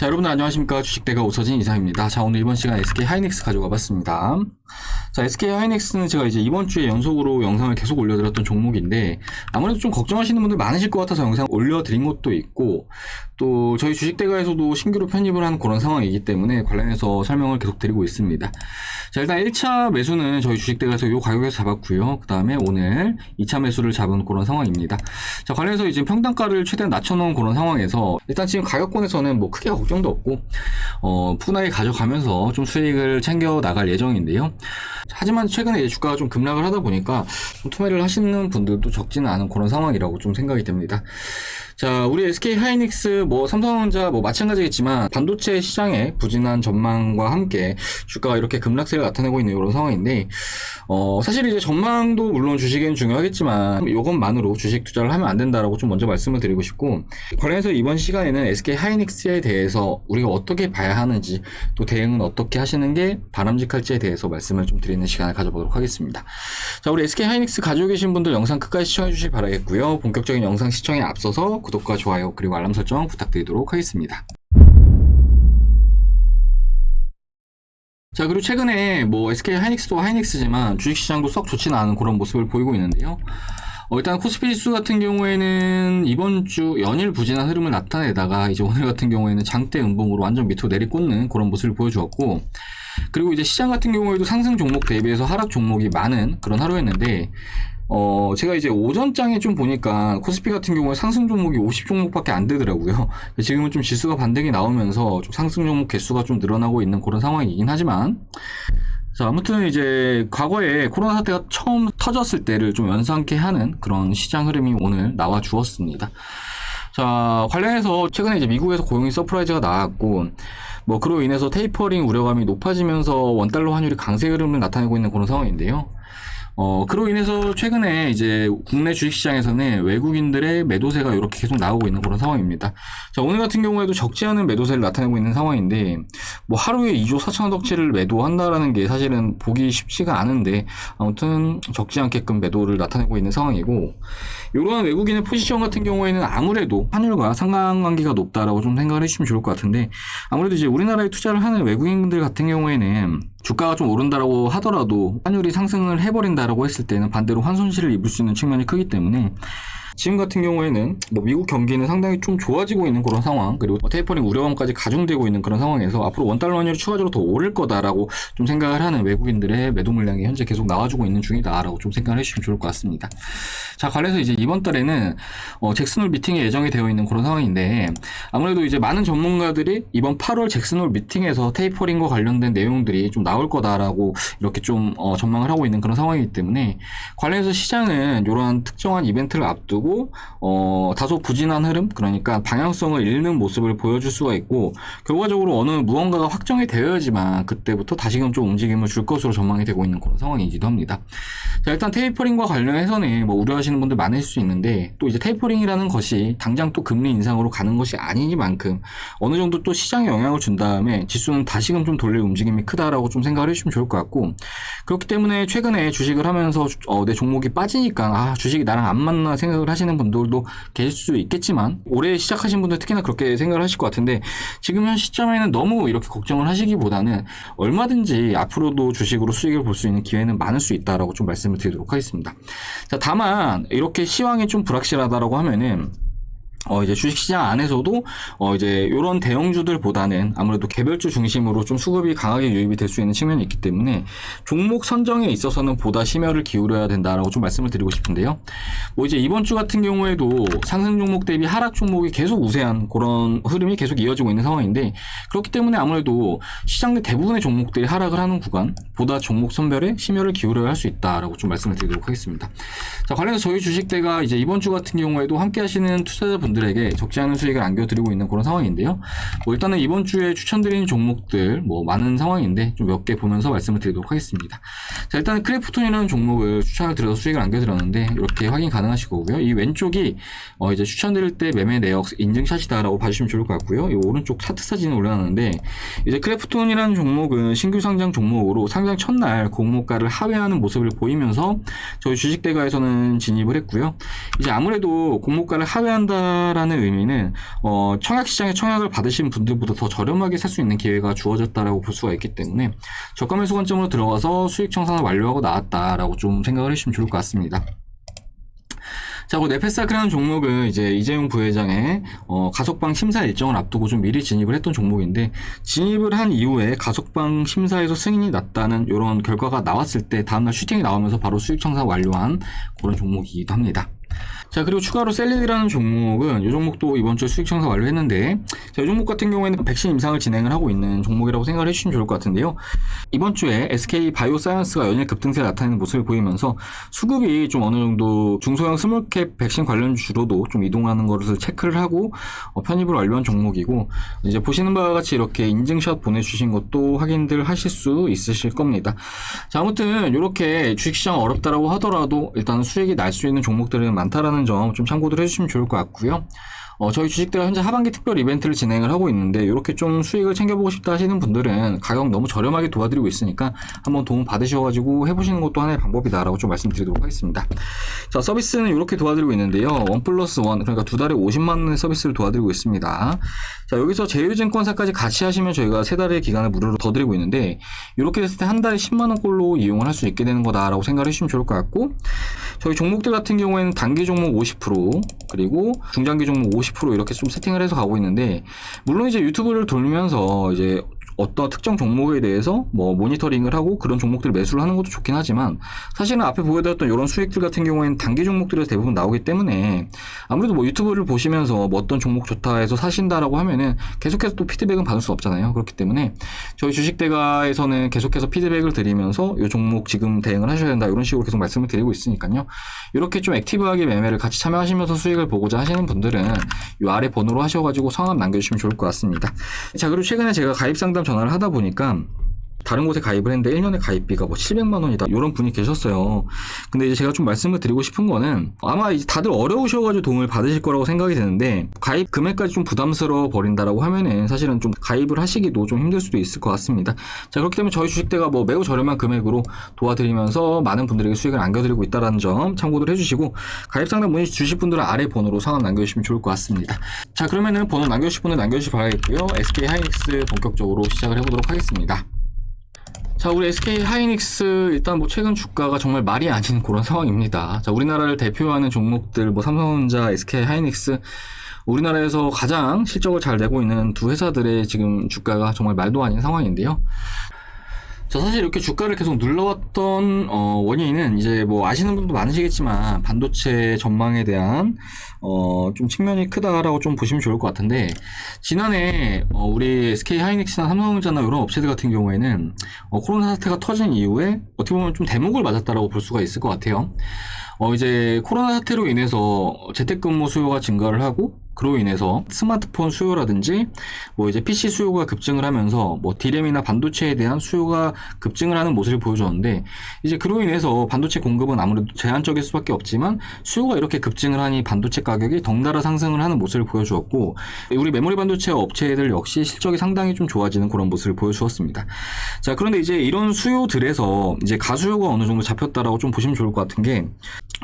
자, 여러분들 안녕하십니까. 주식대가 오서진 이상입니다. 자, 오늘 이번 시간 SK 하이닉스 가져가 봤습니다. 자, SK 하이닉스는 제가 이제 이번 주에 연속으로 영상을 계속 올려드렸던 종목인데, 아무래도 좀 걱정하시는 분들 많으실 것 같아서 영상 올려드린 것도 있고, 또 저희 주식대가에서도 신규로 편입을 한 그런 상황이기 때문에 관련해서 설명을 계속 드리고 있습니다. 자, 일단 1차 매수는 저희 주식대가에서 이 가격에서 잡았고요. 그 다음에 오늘 2차 매수를 잡은 그런 상황입니다. 자, 관련해서 이제 평단가를 최대한 낮춰놓은 그런 상황에서 일단 지금 가격권에서는 뭐 크게 걱정도 없고 푸근하게 가져가면서 좀 수익을 챙겨 나갈 예정인데요. 하지만 최근에 이제 주가가 좀 급락을 하다 보니까 좀 투매를 하시는 분들도 적지는 않은 그런 상황이라고 좀 생각이 됩니다. 자, 우리 SK 하이닉스 삼성전자 마찬가지겠지만 반도체 시장의 부진한 전망과 함께 주가가 이렇게 급락세를 나타내고 있는 이런 상황인데, 사실 이제 전망도 물론 주식에는 중요하겠지만 이것만으로 주식 투자를 하면 안 된다라고 좀 먼저 말씀을 드리고 싶고, 관련해서 이번 시간에는 SK 하이닉스에 대해서 우리가 어떻게 봐야 하는지, 또 대응은 어떻게 하시는 게 바람직할지에 대해서 말씀을 좀 드리는 시간을 가져보도록 하겠습니다. 자, 우리 SK 하이닉스 가지고 계신 분들 영상 끝까지 시청해 주시기 바라겠고요. 본격적인 영상 시청에 앞서서 구독과 좋아요 그리고 알람 설정 부탁드리도록 하겠습니다. 자, 그리고 최근에 SK 하이닉스도 하이닉스지만 주식시장도 썩 좋지는 않은 그런 모습을 보이고 있는데요. 일단 코스피 지수 같은 경우에는 이번 주 연일 부진한 흐름을 나타내다가 이제 오늘 같은 경우에는 장대 음봉으로 완전 밑으로 내리꽂는 그런 모습을 보여주었고, 그리고 이제 시장 같은 경우에도 상승 종목 대비해서 하락 종목이 많은 그런 하루였는데, 제가 이제 오전장에 좀 보니까 코스피 같은 경우에 상승 종목이 50종목밖에 안 되더라고요. 지금은 좀 지수가 반등이 나오면서 좀 상승 종목 개수가 좀 늘어나고 있는 그런 상황이긴 하지만, 자, 아무튼 이제 과거에 코로나 사태가 처음 터졌을 때를 좀 연상케 하는 그런 시장 흐름이 오늘 나와 주었습니다. 자, 관련해서 최근에 이제 미국에서 고용인 서프라이즈가 나왔고, 그로 인해서 테이퍼링 우려감이 높아지면서 원달러 환율이 강세 흐름을 나타내고 있는 그런 상황인데요. 그로 인해서 최근에 이제 국내 주식시장에서는 외국인들의 매도세가 이렇게 계속 나오고 있는 그런 상황입니다. 자, 오늘 같은 경우에도 적지 않은 매도세를 나타내고 있는 상황인데, 하루에 2조 4천억어치를 매도한다라는 게 사실은 보기 쉽지가 않은데, 아무튼 적지 않게끔 매도를 나타내고 있는 상황이고, 이러한 외국인의 포지션 같은 경우에는 아무래도 환율과 상관관계가 높다라고 좀 생각을 해주시면 좋을 것 같은데, 아무래도 이제 우리나라에 투자를 하는 외국인들 같은 경우에는 주가가 좀 오른다라고 하더라도 환율이 상승을 해버린다라고 했을 때는 반대로 환손실을 입을 수 있는 측면이 크기 때문에, 지금 같은 경우에는 미국 경기는 상당히 좀 좋아지고 있는 그런 상황, 그리고 테이퍼링 우려감까지 가중되고 있는 그런 상황에서 앞으로 원달러 환율이 추가적으로 더 오를 거다라고 좀 생각을 하는 외국인들의 매도 물량이 현재 계속 나와주고 있는 중이다라고 좀 생각을 해주시면 좋을 것 같습니다. 자, 관련해서 이제 이번 달에는 잭슨홀 미팅이 예정이 되어 있는 그런 상황인데, 아무래도 이제 많은 전문가들이 이번 8월 잭슨홀 미팅에서 테이퍼링과 관련된 내용들이 좀 나올 거다라고 이렇게 좀 전망을 하고 있는 그런 상황이기 때문에, 관련해서 시장은 이러한 특정한 이벤트를 앞두고 다소 부진한 흐름, 그러니까 방향성을 잃는 모습을 보여줄 수가 있고, 결과적으로 어느 무언가가 확정이 되어야지만 그때부터 다시금 좀 움직임을 줄 것으로 전망이 되고 있는 그런 상황이기도 합니다. 자, 일단 테이퍼링과 관련해서는 우려하시는 분들 많으실 수 있는데, 또 이제 테이퍼링이라는 것이 당장 또 금리 인상으로 가는 것이 아니니만큼 어느 정도 또 시장에 영향을 준 다음에 지수는 다시금 좀 돌릴 움직임이 크다라고 좀 생각을 해주시면 좋을 것 같고, 그렇기 때문에 최근에 주식을 하면서 내 종목이 빠지니까 주식이 나랑 안 맞나 생각을 하시는 분들도 계실 수 있겠지만, 올해 시작하신 분들 특히나 그렇게 생각을 하실 것 같은데, 지금 현 시점에는 너무 이렇게 걱정을 하시기보다는 얼마든지 앞으로도 주식으로 수익을 볼 수 있는 기회는 많을 수 있다라고 좀 말씀을 드리도록 하겠습니다. 자, 다만 이렇게 시황이 좀 불확실하다라고 하면은 이제 주식시장 안에서도 이제 요런 대형주들보다는 아무래도 개별주 중심으로 좀 수급이 강하게 유입이 될 수 있는 측면이 있기 때문에 종목 선정에 있어서는 보다 심혈을 기울여야 된다라고 좀 말씀을 드리고 싶은데요. 이제 이번 주 같은 경우에도 상승 종목 대비 하락 종목이 계속 우세한 그런 흐름이 계속 이어지고 있는 상황인데, 그렇기 때문에 아무래도 시장 내 대부분의 종목들이 하락을 하는 구간보다 종목 선별에 심혈을 기울여야 할 수 있다라고 좀 말씀을 드리도록 하겠습니다. 자, 관련해서 저희 주식대가 이제 이번 주 같은 경우에도 함께 하시는 투자자분들에게 적지 않은 수익을 안겨드리고 있는 그런 상황인데요. 일단은 이번 주에 추천드리는 종목들 많은 상황인데 좀 몇 개 보면서 말씀을 드리도록 하겠습니다. 자, 일단 크래프톤이라는 종목을 추천을 드려서 수익을 안겨드렸는데 이렇게 확인 가능하실 거고요. 이 왼쪽이 이제 추천드릴 때 매매 내역 인증샷이다라고 봐주시면 좋을 것 같고요. 이 오른쪽 차트 사진을 올려놨는데, 이제 크래프톤이라는 종목은 신규 상장 종목으로 상장 첫날 공모가를 하회하는 모습을 보이면서 저희 주식대가에서는 진입을 했고요. 이제 아무래도 공모가를 하회한다 샀다라는 의미는 청약 시장에 청약을 받으신 분들보다 더 저렴하게 살 수 있는 기회가 주어졌다라고 볼 수가 있기 때문에 저가 매수 관점으로 들어가서 수익 청산을 완료하고 나왔다라고 좀 생각을 해주시면 좋을 것 같습니다. 자, 그 네페사크라는 종목은 이제 이재용 부회장의 가석방 심사 일정을 앞두고 좀 미리 진입을 했던 종목인데, 진입을 한 이후에 가석방 심사에서 승인이 났다는 이런 결과가 나왔을 때 다음날 슈팅이 나오면서 바로 수익 청산 완료한 그런 종목이기도 합니다. 자, 그리고 추가로 셀린이라는 종목은 이 종목도 이번 주에 수익 청산 완료했는데, 자, 이 종목 같은 경우에는 백신 임상을 진행을 하고 있는 종목이라고 생각을 해주시면 좋을 것 같은데요. 이번 주에 SK 바이오사이언스가 연일 급등세를 나타내는 모습을 보이면서 수급이 좀 어느 정도 중소형 스몰캡 백신 관련주로도 좀 이동하는 것을 체크를 하고 편입을 완료한 종목이고, 이제 보시는 바와 같이 이렇게 인증샷 보내주신 것도 확인들 하실 수 있으실 겁니다. 자, 아무튼 이렇게 주식시장 어렵다라고 하더라도 일단 수익이 날 수 있는 종목들은 많다라는 점 좀 참고들 해주시면 좋을 것 같고요. 저희 주식대가 현재 하반기 특별 이벤트를 진행을 하고 있는데, 이렇게 좀 수익을 챙겨보고 싶다 하시는 분들은 가격 너무 저렴하게 도와드리고 있으니까 한번 도움 받으셔가지고 해보시는 것도 하나의 방법이다라고 좀 말씀드리도록 하겠습니다. 자, 서비스는 이렇게 도와드리고 있는데요. 1+1, 그러니까 2달에 50만원의 서비스를 도와드리고 있습니다. 자, 여기서 제휴증권사까지 같이 하시면 저희가 3달의 기간을 무료로 더 드리고 있는데, 이렇게 됐을 때 한 달에 10만원꼴로 이용을 할 수 있게 되는 거다라고 생각을 해주시면 좋을 것 같고, 저희 종목들 같은 경우에는 단기 종목 50%, 그리고 중장기 종목 50% 이렇게 좀 세팅을 해서 가고 있는데, 물론 이제 유튜브를 돌면서 이제 어떤 특정 종목에 대해서 뭐 모니터링을 하고 그런 종목들을 매수를 하는 것도 좋긴 하지만, 사실은 앞에 보여드렸던 이런 수익들 같은 경우에는 단기 종목들에서 대부분 나오기 때문에 아무래도 뭐 유튜브를 보시면서 뭐 어떤 종목 좋다 해서 사신다라고 하면은 계속해서 또 피드백은 받을 수 없잖아요. 그렇기 때문에 저희 주식대가에서는 계속해서 피드백을 드리면서 이 종목 지금 대응을 하셔야 된다 이런 식으로 계속 말씀을 드리고 있으니까요. 이렇게 좀 액티브하게 매매를 같이 참여하시면서 수익을 보고자 하시는 분들은 이 아래 번호로 하셔가지고 성함 남겨주시면 좋을 것 같습니다. 자, 그리고 최근에 제가 가입 상담 전화를 하다 보니까 다른 곳에 가입을 했는데 1년에 가입비가 뭐 700만 원이다 이런 분이 계셨어요. 근데 이제 제가 좀 말씀을 드리고 싶은 거는, 아마 이제 다들 어려우셔가지고 도움을 받으실 거라고 생각이 드는데, 가입 금액까지 좀 부담스러워 버린다라고 하면은 사실은 좀 가입을 하시기도 좀 힘들 수도 있을 것 같습니다. 자, 그렇기 때문에 저희 주식대가 뭐 매우 저렴한 금액으로 도와드리면서 많은 분들에게 수익을 안겨드리고 있다는 점 참고를 해주시고, 가입 상담 문의 주실 분들은 아래 번호로 성함 남겨주시면 좋을 것 같습니다. 자, 그러면은 번호 남겨주실 분들 남겨주시기 바라겠고요. SK 하이닉스 본격적으로 시작을 해보도록 하겠습니다. 자, 우리 SK 하이닉스 일단 뭐 최근 주가가 정말 말이 아닌 그런 상황입니다. 자, 우리나라를 대표하는 종목들 뭐 삼성전자, SK 하이닉스, 우리나라에서 가장 실적을 잘 내고 있는 두 회사들의 지금 주가가 정말 말도 아닌 상황인데요. 자, 사실 이렇게 주가를 계속 눌러왔던 원인은 이제 뭐 아시는 분도 많으시겠지만 반도체 전망에 대한 좀 측면이 크다라고 좀 보시면 좋을 것 같은데, 지난해 우리 SK 하이닉스나 삼성전자나 이런 업체들 같은 경우에는 코로나 사태가 터진 이후에 어떻게 보면 좀 대목을 맞았다라고 볼 수가 있을 것 같아요. 이제 코로나 사태로 인해서 재택근무 수요가 증가를 하고, 그로 인해서 스마트폰 수요라든지 뭐 이제 PC 수요가 급증을 하면서 뭐 디램이나 반도체에 대한 수요가 급증을 하는 모습을 보여줬는데, 이제 그로 인해서 반도체 공급은 아무래도 제한적일 수밖에 없지만 수요가 이렇게 급증을 하니 반도체 가격이 덩달아 상승을 하는 모습을 보여주었고, 우리 메모리 반도체 업체들 역시 실적이 상당히 좀 좋아지는 그런 모습을 보여주었습니다. 자, 그런데 이제 이런 수요들에서 이제 가수요가 어느 정도 잡혔다라고 좀 보시면 좋을 것 같은 게,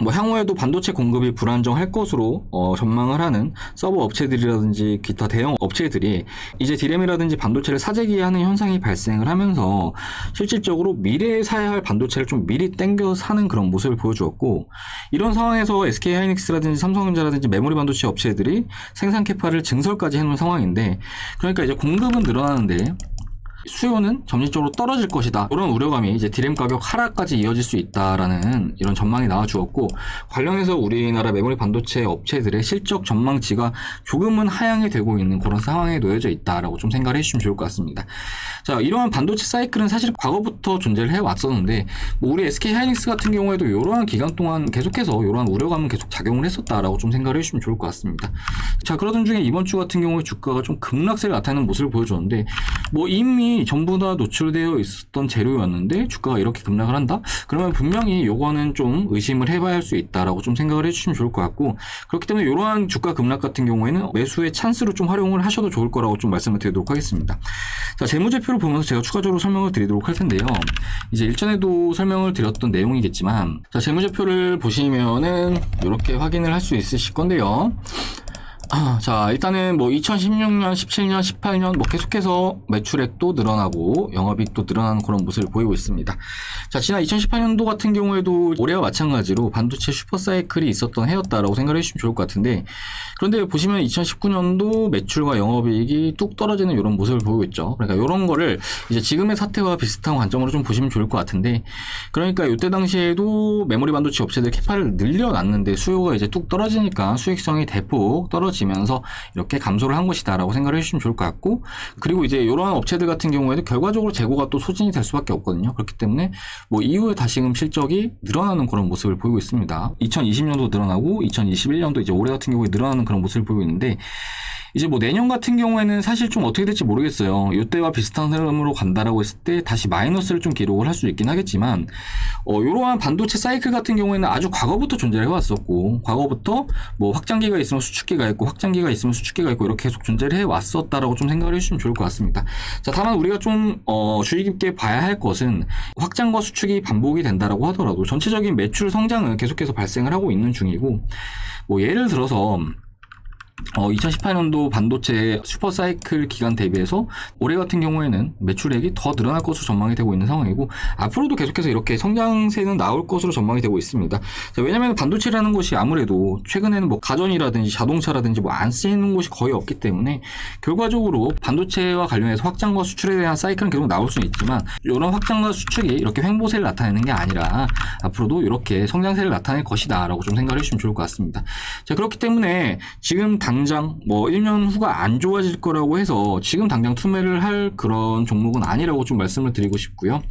뭐 향후에도 반도체 공급이 불안정할 것으로 전망을 하는 서버 업체들이라든지 기타 대형 업체들이 이제 디램이라든지 반도체를 사재기하는 현상이 발생을 하면서 실질적으로 미래에 사야 할 반도체를 좀 미리 땡겨 사는 그런 모습을 보여주었고, 이런 상황에서 SK 하이닉스라든지 삼성전자라든지 메모리 반도체 업체들이 생산 캐파를 증설까지 해놓은 상황인데, 그러니까 이제 공급은 늘어나는데 수요는 점진적으로 떨어질 것이다, 이런 우려감이 이제 디램 가격 하락까지 이어질 수 있다라는 이런 전망이 나와 주었고, 관련해서 우리나라 메모리 반도체 업체들의 실적 전망치가 조금은 하향이 되고 있는 그런 상황에 놓여져 있다라고 좀 생각을 해주시면 좋을 것 같습니다. 자, 이러한 반도체 사이클은 사실 과거부터 존재를 해왔었는데, 뭐 우리 SK 하이닉스 같은 경우에도 이러한 기간 동안 계속해서 이러한 우려감은 계속 작용을 했었다라고 좀 생각을 해주시면 좋을 것 같습니다. 자, 그러던 중에 이번 주 같은 경우에 주가가 좀 급락세를 나타내는 모습을 보여줬는데, 뭐 이미 전부 다 노출되어 있었던 재료였는데 주가가 이렇게 급락을 한다? 그러면 분명히 요거는 좀 의심을 해봐야 할 수 있다라고 좀 생각을 해주시면 좋을 것 같고, 그렇기 때문에 이러한 주가 급락 같은 경우에는 매수의 찬스로 좀 활용을 하셔도 좋을 거라고 좀 말씀을 드리도록 하겠습니다. 자, 재무제표를 보면서 제가 추가적으로 설명을 드리도록 할 텐데요. 이제 일전에도 설명을 드렸던 내용이겠지만, 자, 재무제표를 보시면은 이렇게 확인을 할 수 있으실 건데요. 자, 일단은 뭐 2016년, 17년, 18년 뭐 계속해서 매출액도 늘어나고 영업이익도 늘어나는 그런 모습을 보이고 있습니다. 자, 지난 2018년도 같은 경우에도 올해와 마찬가지로 반도체 슈퍼사이클이 있었던 해였다라고 생각을 해주시면 좋을 것 같은데, 그런데 보시면 2019년도 매출과 영업이익이 뚝 떨어지는 이런 모습을 보이고 있죠. 그러니까 이런 거를 이제 지금의 사태와 비슷한 관점으로 좀 보시면 좋을 것 같은데, 그러니까 이때 당시에도 메모리 반도체 업체들 캐파를 늘려놨는데 수요가 이제 뚝 떨어지니까 수익성이 대폭 떨어지면서 이렇게 감소를 한 것이다라고 생각을 해주시면 좋을 것 같고, 그리고 이제 이러한 업체들 같은 경우에도 결과적으로 재고가 또 소진이 될 수밖에 없거든요. 그렇기 때문에 뭐 이후에 다시금 실적이 늘어나는 그런 모습을 보이고 있습니다. 2020년도 늘어나고 2021년도 이제 올해 같은 경우에 늘어나는 그런 모습을 보이고 있는데, 이제 뭐 내년 같은 경우에는 사실 좀 어떻게 될지 모르겠어요. 이때와 비슷한 흐름으로 간다라고 했을 때 다시 마이너스를 좀 기록을 할 수 있긴 하겠지만, 이러한 반도체 사이클 같은 경우에는 아주 과거부터 존재해 왔었고, 과거부터 뭐 확장기가 있으면 수축기가 있고, 확장기가 있으면 수축기가 있고, 이렇게 계속 존재를 해 왔었다라고 좀 생각을 해주시면 좋을 것 같습니다. 자, 다만 우리가 좀 주의 깊게 봐야 할 것은, 확장과 수축이 반복이 된다라고 하더라도 전체적인 매출 성장은 계속해서 발생을 하고 있는 중이고, 뭐 예를 들어서 2018년도 반도체 슈퍼사이클 기간 대비해서 올해 같은 경우에는 매출액이 더 늘어날 것으로 전망이 되고 있는 상황이고, 앞으로도 계속해서 이렇게 성장세는 나올 것으로 전망이 되고 있습니다. 자, 왜냐면 반도체라는 것이 아무래도 최근에는 뭐 가전이라든지 자동차라든지 뭐 안 쓰이는 곳이 거의 없기 때문에 결과적으로 반도체와 관련해서 확장과 수출에 대한 사이클은 계속 나올 수는 있지만, 이런 확장과 수출이 이렇게 횡보세를 나타내는 게 아니라 앞으로도 이렇게 성장세를 나타낼 것이다 라고 좀 생각을 해주시면 좋을 것 같습니다. 자, 그렇기 때문에 지금 당장 뭐 1년 후가 안 좋아질 거라고 해서 지금 당장 투매를 할 그런 종목은 아니라고 좀 말씀을 드리고 싶고요.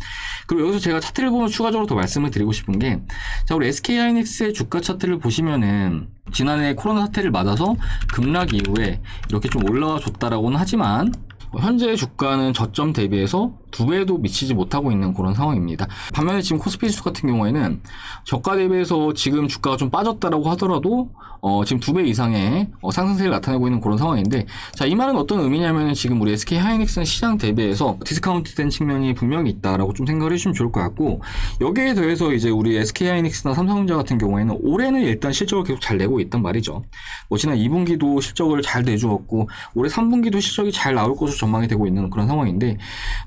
그리고 여기서 제가 차트를 보면 추가적으로 더 말씀을 드리고 싶은 게, 자, 우리 SK하이닉스의 주가 차트를 보시면은 지난해 코로나 사태를 맞아서 급락 이후에 이렇게 좀 올라와 줬다라고는 하지만, 현재 주가는 저점 대비해서 2배도 미치지 못하고 있는 그런 상황입니다. 반면에 지금 코스피 지수 같은 경우에는 저가 대비해서 지금 주가가 좀 빠졌다라고 하더라도 지금 2배 이상의 상승세를 나타내고 있는 그런 상황인데, 자, 이 말은 어떤 의미냐면 지금 우리 SK하이닉스는 시장 대비해서 디스카운트된 측면이 분명히 있다라고 좀 생각을 해주시면 좋을 것 같고, 여기에 더해서 이제 우리 SK하이닉스나 삼성전자 같은 경우에는 올해는 일단 실적을 계속 잘 내고 있단 말이죠. 뭐 지난 2분기도 실적을 잘 내주었고 올해 3분기도 실적이 잘 나올 것으로 전망이 되고 있는 그런 상황인데,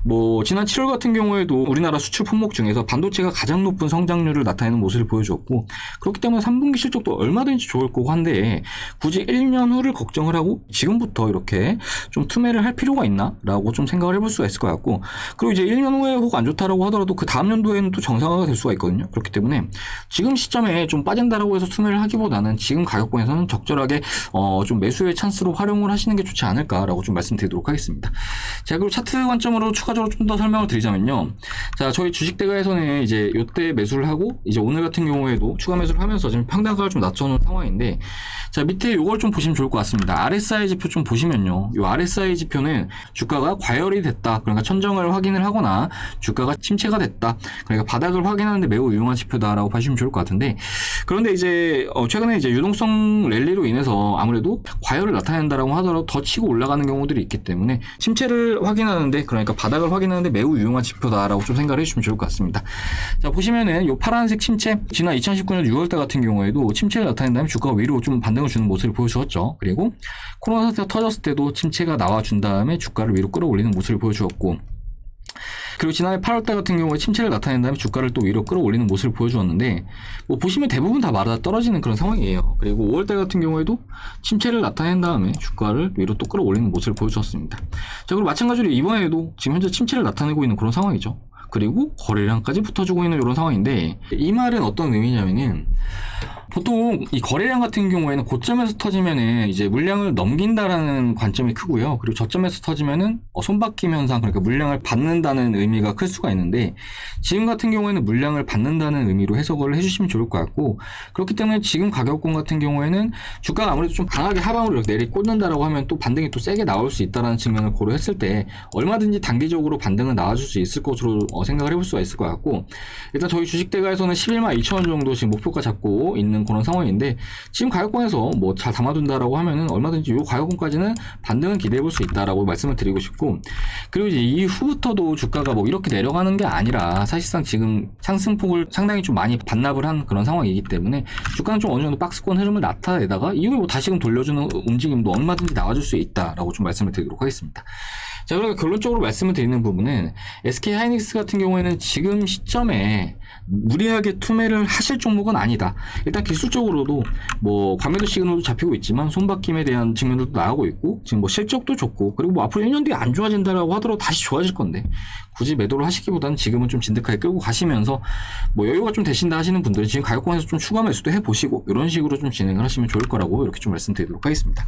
뭐 지난 7월 같은 경우에도 우리나라 수출 품목 중에서 반도체가 가장 높은 성장률을 나타내는 모습을 보여주었고, 그렇기 때문에 3분기 실적도 얼마든지 좋을 거고 한데, 굳이 1년 후를 걱정을 하고 지금부터 이렇게 좀 투매를 할 필요가 있나? 라고 좀 생각을 해볼 수가 있을 것 같고, 그리고 이제 1년 후에 혹 안 좋다라고 하더라도 그 다음 연도에는 또 정상화가 될 수가 있거든요. 그렇기 때문에 지금 시점에 좀 빠진다라고 해서 투매를 하기보다는 지금 가격권에서는 적절하게 좀 매수의 찬스로 활용을 하시는 게 좋지 않을까라고 좀 말씀드리도록 하겠습니다. 자, 그리고 차트 관점으로 추가적으로 좀 더 설명을 드리자면요. 자, 저희 주식대가에서는 이제 요때 매수를 하고, 이제 오늘 같은 경우에도 추가 매수를 하면서 지금 평단가를 좀 낮춰놓은 상황인데, 자, 밑에 요걸 좀 보시면 좋을 것 같습니다. RSI 지표 좀 보시면요. 요 RSI 지표는 주가가 과열이 됐다, 그러니까 천정을 확인을 하거나 주가가 침체가 됐다, 그러니까 바닥을 확인하는데 매우 유용한 지표다라고 봐주시면 좋을 것 같은데, 그런데 이제 최근에 이제 유동성 랠리로 인해서 아무래도 과열을 나타낸다라고 하더라도 더 치고 올라가는 경우들이 있기 때문에 침체를 확인하는데, 그러니까 바닥을 확인하는데 매우 유용한 지표다라고 좀 생각을 해주시면 좋을 것 같습니다. 자, 보시면은 요 파란색 침체, 지난 2019년 6월달 같은 경우에도 침체를 나타낸 다음에 주가가 위로 좀 반등을 주는 모습을 보여주었죠. 그리고 코로나 사태가 터졌을 때도 침체가 나와준 다음에 주가를 위로 끌어올리는 모습을 보여주었고, 그리고 지난해 8월달 같은 경우에 침체를 나타낸 다음에 주가를 또 위로 끌어올리는 모습을 보여주었는데, 뭐 보시면 대부분 다 맞아 떨어지는 그런 상황이에요. 그리고 5월달 같은 경우에도 침체를 나타낸 다음에 주가를 위로 또 끌어올리는 모습을 보여주었습니다. 자, 그리고 마찬가지로 이번에도 지금 현재 침체를 나타내고 있는 그런 상황이죠. 그리고 거래량까지 붙어주고 있는 이런 상황인데, 이 말은 어떤 의미냐면은, 보통 이 거래량 같은 경우에는 고점에서 터지면은 이제 물량을 넘긴다라는 관점이 크고요. 그리고 저점에서 터지면은 손바뀜 현상, 그러니까 물량을 받는다는 의미가 클 수가 있는데, 지금 같은 경우에는 물량을 받는다는 의미로 해석을 해주시면 좋을 것 같고, 그렇기 때문에 지금 가격권 같은 경우에는 주가가 아무래도 좀 강하게 하방으로 이렇게 내리꽂는다라고 하면 또 반등이 또 세게 나올 수 있다라는 측면을 고려했을 때 얼마든지 단기적으로 반등은 나와줄 수 있을 것으로 생각을 해볼 수가 있을 것 같고, 일단 저희 주식대가에서는 11만 2천 원 정도 지금 목표가 잡고 있는 그런 상황인데, 지금 가격권에서 뭐 잘 담아둔다라고 하면은 얼마든지 이 가격권까지는 반등은 기대해볼 수 있다라고 말씀을 드리고 싶고, 그리고 이제 이후부터도 주가가 뭐 이렇게 내려가는 게 아니라 사실상 지금 상승폭을 상당히 좀 많이 반납을 한 그런 상황이기 때문에 주가는 좀 어느 정도 박스권 흐름을 나타내다가 이후에 뭐 다시금 돌려주는 움직임도 얼마든지 나와줄 수 있다라고 좀 말씀을 드리도록 하겠습니다. 자, 그러니까 결론적으로 말씀을 드리는 부분은 SK 하이닉스 같은 경우에는 지금 시점에 무리하게 투매를 하실 종목은 아니다. 일단 기술적으로도 뭐 과매도 시그널도 잡히고 있지만 손바뀜에 대한 측면도 나오고 있고, 지금 뭐 실적도 좋고, 그리고 뭐 앞으로 1년 뒤에 안 좋아진다라고 하더라도 다시 좋아질 건데 굳이 매도를 하시기보다는 지금은 좀 진득하게 끌고 가시면서 뭐 여유가 좀 되신다 하시는 분들은 지금 가격권에서 좀 추가 매수도 해보시고 이런 식으로 좀 진행을 하시면 좋을 거라고 이렇게 좀 말씀드리도록 하겠습니다.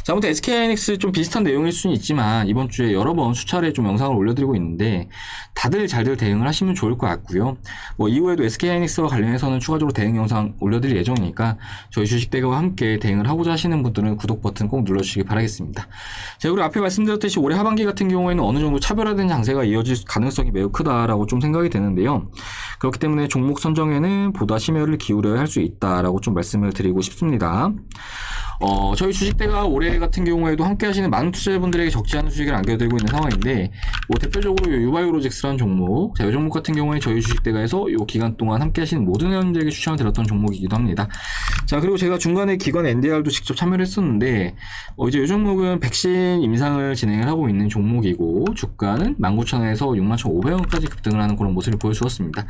자, 아무튼 SK 하이닉스 좀 비슷한 내용일 수는 있지만 이번 주에 여러 번 수차례 좀 영상을 올려드리고 있는데 다들 잘들 대응을 하시면 좋을 것 같고요. 뭐 이후에도 SK 하이닉스와 관련해서는 추가적으로 대응 영상 올려드릴 예정이니까 저희 주식대가와 함께 대응을 하고자 하시는 분들은 구독 버튼 꼭 눌러주시기 바라겠습니다. 자, 그리고 앞에 말씀드렸듯이 올해 하반기 같은 경우에는 어느 정도 차별화된 장세가 이어질 가능성이 매우 크다라고 좀 생각이 되는데요. 그렇기 때문에 종목 선정에는 보다 심혈을 기울여야 할 수 있다라고 좀 말씀을 드리고 싶습니다. 저희 주식대가 올해 같은 경우에도 함께 하시는 많은 투자자분들에게 적지 않은 수익을 안겨드리고 있는 상황인데, 뭐 대표적으로 유바이오로직스라는 종목, 자, 이 종목 같은 경우에 저희 주식대가에서 이 기간 동안 함께 하시는 모든 회원들에게 추천을 드렸던 종목이기도 합니다. 자, 그리고 제가 중간에 기관 NDR도 직접 참여를 했었는데, 이제 이 종목은 백신 임상을 진행을 하고 있는 종목이고, 주가는 19,000원에서 61,500원까지 급등을 하는 그런 모습을 보여주었습니다.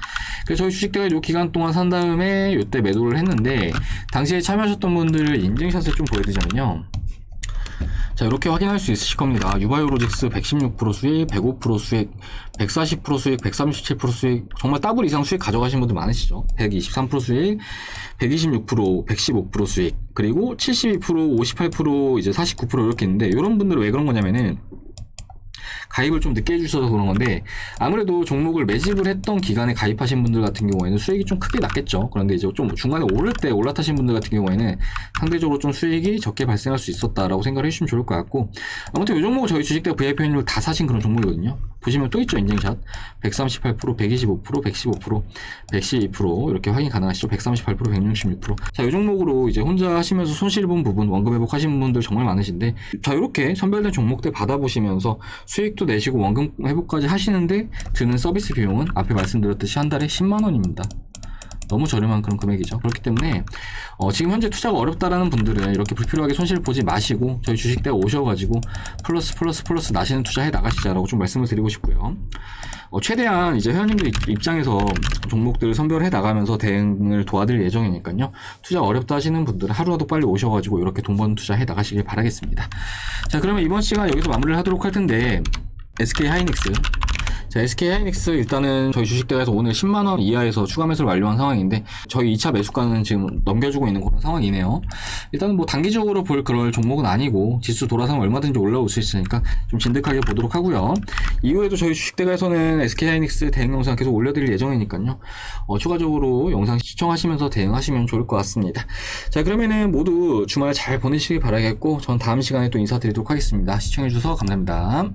그래서 저희 주식대가 이 기간 동안 산 다음에 이때 매도를 했는데, 당시에 참여하셨던 분들 인증샷을 좀 보여드리자면요. 자, 이렇게 확인할 수 있으실 겁니다. 유바이오로직스 116% 수익, 105% 수익, 140% 수익, 137% 수익, 정말 더블 이상 수익 가져가신 분들 많으시죠. 123% 수익, 126%, 115% 수익, 그리고 72%, 58%, 이제 49% 이렇게 있는데, 이런 분들은 왜 그런 거냐면은 가입을 좀 늦게 해주셔서 그런 건데, 아무래도 종목을 매집을 했던 기간에 가입하신 분들 같은 경우에는 수익이 좀 크게 났겠죠. 그런데 이제 좀 중간에 오를 때 올라타신 분들 같은 경우에는 상대적으로 좀 수익이 적게 발생할 수 있었다라고 생각을 해주시면 좋을 것 같고, 아무튼 이 종목은 저희 주식대가 VIP 회원율 다 사신 그런 종목이거든요. 보시면 또 있죠. 인증샷 138%, 125%, 115%, 112% 이렇게 확인 가능하시죠. 138%, 166%. 자, 이 종목으로 이제 혼자 하시면서 손실 본 부분, 원금 회복하신 분들 정말 많으신데, 자, 이렇게 선별된 종목들 받아보시면서 수익도 내시고 원금 회복까지 하시는데 드는 서비스 비용은 앞에 말씀드렸듯이 한 달에 10만 원입니다. 너무 저렴한 그런 금액이죠. 그렇기 때문에 지금 현재 투자가 어렵다라는 분들은 이렇게 불필요하게 손실 보지 마시고 저희 주식대가 오셔가지고 플러스 나시는 투자해 나가시자라고 좀 말씀을 드리고 싶고요. 최대한 이제 회원님들 입장에서 종목들을 선별해 나가면서 대응을 도와드릴 예정이니까요. 투자 어렵다 하시는 분들은 하루라도 빨리 오셔가지고 이렇게 돈 버는 투자 해 나가시길 바라겠습니다. 자, 그러면 이번 시간 여기서 마무리를 하도록 할 텐데, SK 하이닉스. 자, SK 하이닉스 일단은 저희 주식대가에서 오늘 10만원 이하에서 추가 매수를 완료한 상황인데, 저희 2차 매수가는 지금 넘겨주고 있는 그런 상황이네요. 일단은 뭐 단기적으로 볼 그럴 종목은 아니고, 지수 돌아서면 얼마든지 올라올 수 있으니까 좀 진득하게 보도록 하고요. 이후에도 저희 주식대가에서는 SK 하이닉스 대응 영상 계속 올려드릴 예정이니까요. 추가적으로 영상 시청하시면서 대응하시면 좋을 것 같습니다. 자, 그러면은 모두 주말 잘 보내시길 바라겠고, 전 다음 시간에 또 인사드리도록 하겠습니다. 시청해주셔서 감사합니다.